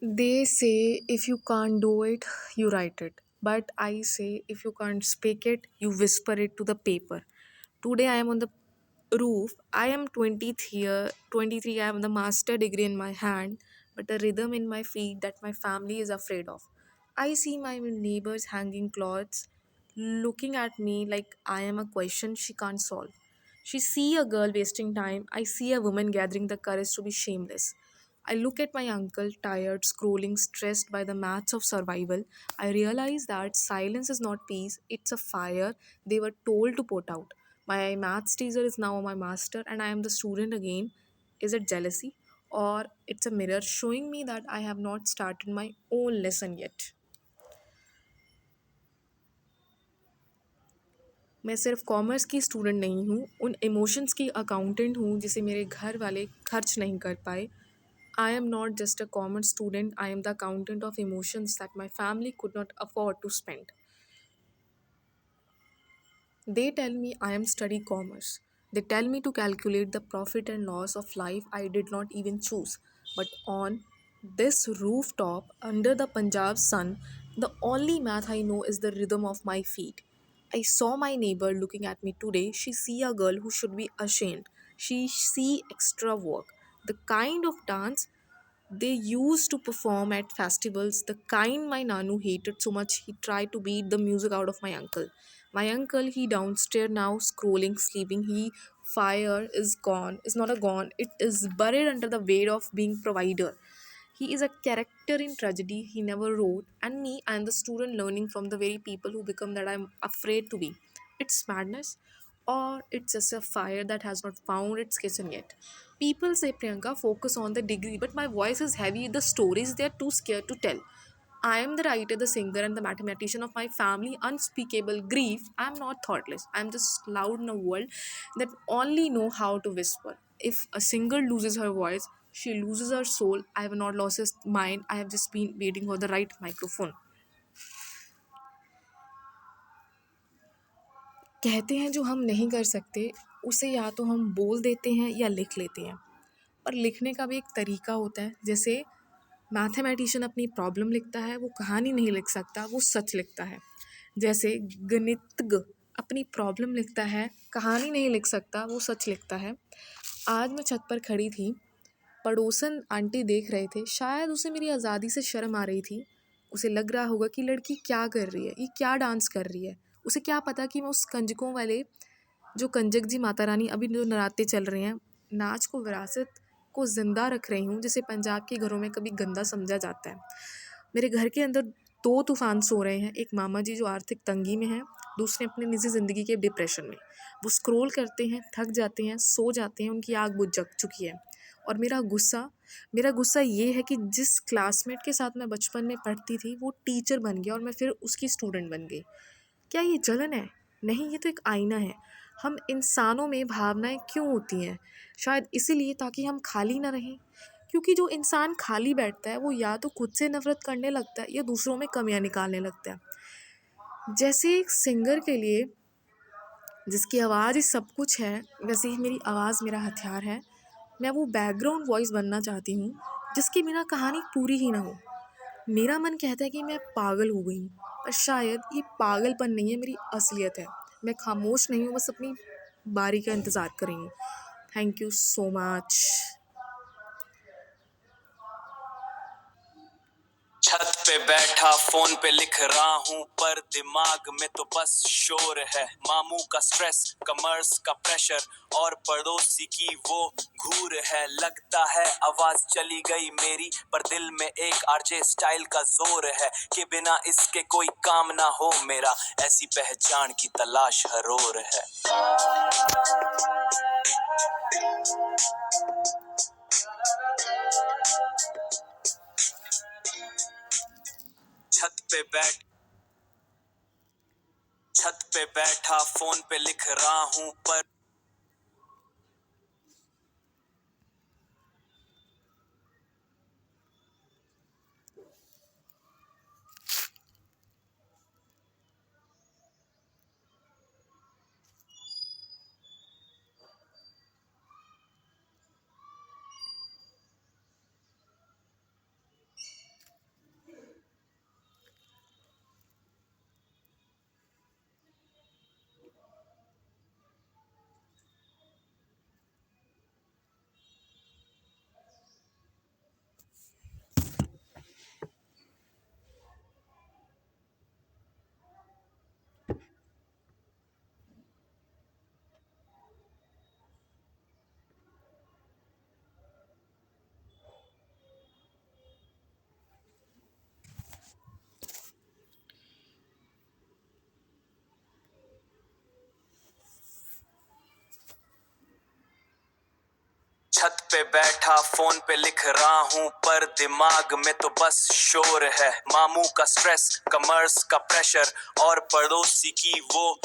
They say if you can't do it, you write it. But I say if you can't speak it, you whisper it to the paper. Today I am on the roof. I am 23. I have the master degree in my hand, but a rhythm in my feet that my family is afraid of. I see my neighbors hanging clothes, looking at me like I am a question she can't solve. She see a girl wasting time. I see a woman gathering the courage to be shameless. I look at my uncle, tired, scrolling, stressed by the maths of survival. I realize that silence is not peace, it's a fire they were told to put out. My maths teacher is now my master, and I am the student again. Is it jealousy? Or it's a mirror showing me that I have not started my own lesson yet? मैं सिर्फ commerce की student नहीं हूँ, उन emotions की accountant हूँ जिसे मेरे घर वाले खर्च नहीं कर पाए. I am not just a commerce student, I am the accountant of emotions that my family could not afford to spend. They tell me I am study commerce. They tell me to calculate the profit and loss of life I did not even choose. But on this rooftop under the Punjab sun, the only math I know is the rhythm of my feet. I saw my neighbor looking at me today. She see a girl who should be ashamed. She see extra work. The kind of dance they used to perform at festivals, the kind my Nanu hated so much he tried to beat the music out of my uncle. My uncle, he downstairs now scrolling, sleeping. He fire is gone, is not a gone. It is buried under the weight of being provider. He is a character in tragedy he never wrote, and me, I am the student learning from the very people who become that I'm afraid to be. It's madness, or it's just a fire that has not found its kitchen yet. People say, Priyanka, focus on the degree, but my voice is heavy. The stories they're too scared to tell. I am the writer, the singer, and the mathematician of my family. Unspeakable grief. I'm not thoughtless. I'm just loud in a world that only know how to whisper. If a singer loses her voice, she loses her soul. I have not lost his mind. I have just been waiting for the right microphone. कहते हैं जो हम नहीं कर सकते उसे या तो हम बोल देते हैं या लिख लेते हैं. पर लिखने का भी एक तरीका होता है. जैसे मैथमेटिशियन अपनी प्रॉब्लम लिखता है, वो कहानी नहीं लिख सकता, वो सच लिखता है. जैसे गणितज्ञ अपनी प्रॉब्लम लिखता है, कहानी नहीं लिख सकता, वो सच लिखता है. आज मैं छत पर खड़ी थी, पड़ोसन आंटी देख रहे थे. शायद उसे मेरी आज़ादी से शर्म आ रही थी. उसे लग रहा होगा कि लड़की क्या कर रही है, ये क्या डांस कर रही है. उसे क्या पता कि मैं उस कंजकों वाले, जो कंजक जी माता रानी अभी जो नराते चल रहे हैं, नाच को, विरासत को ज़िंदा रख रही हूँ, जिसे पंजाब के घरों में कभी गंदा समझा जाता है. मेरे घर के अंदर दो तूफान सो रहे हैं. एक मामा जी जो आर्थिक तंगी में हैं, दूसरे अपनी निजी ज़िंदगी के डिप्रेशन में. वो स्क्रॉल करते हैं, थक जाते हैं, सो जाते हैं, उनकी आग बुझ चुकी है. और मेरा गुस्सा ये है कि जिस क्लासमेट के साथ मैं बचपन में पढ़ती थी वो टीचर बन गया और मैं फिर उसकी स्टूडेंट बन गई. क्या ये जलन है? नहीं, ये तो एक आईना है. हम इंसानों में भावनाएं क्यों होती हैं? शायद इसीलिए ताकि हम खाली ना रहें. क्योंकि जो इंसान खाली बैठता है वो या तो खुद से नफरत करने लगता है या दूसरों में कमियां निकालने लगता है. जैसे एक सिंगर के लिए जिसकी आवाज़ ही सब कुछ है, वैसे ही मेरी आवाज़ मेरा हथियार है. मैं वो बैकग्राउंड वॉइस बनना चाहती हूँ जिसके बिना कहानी पूरी ही ना हो. मेरा मन कहता है कि मैं पागल हो गई हूँ, पर शायद ये पागलपन नहीं है, मेरी असलियत है. मैं खामोश नहीं हूँ, बस अपनी बारी का इंतज़ार कर रही हूँ. Thank you so much. छत पे बैठा फोन पे लिख रहा हूँ पर दिमाग में तो बस शोर है. मामू का स्ट्रेस, कमर्स का प्रेशर और पड़ोसी की वो घूर है. लगता है आवाज चली गई मेरी पर दिल में एक आरजे स्टाइल का जोर है कि बिना इसके कोई काम ना हो मेरा. ऐसी पहचान की तलाश हर ओर है. छत पे बैठ छत पे बैठा फोन पे लिख रहा हूँ पर पे बैठा फोन पे लिख रहा हूँ पर दिमाग में तो बस शोर है। मामू का स्ट्रेस, कमर्स का प्रेशर और पड़ोसी की वो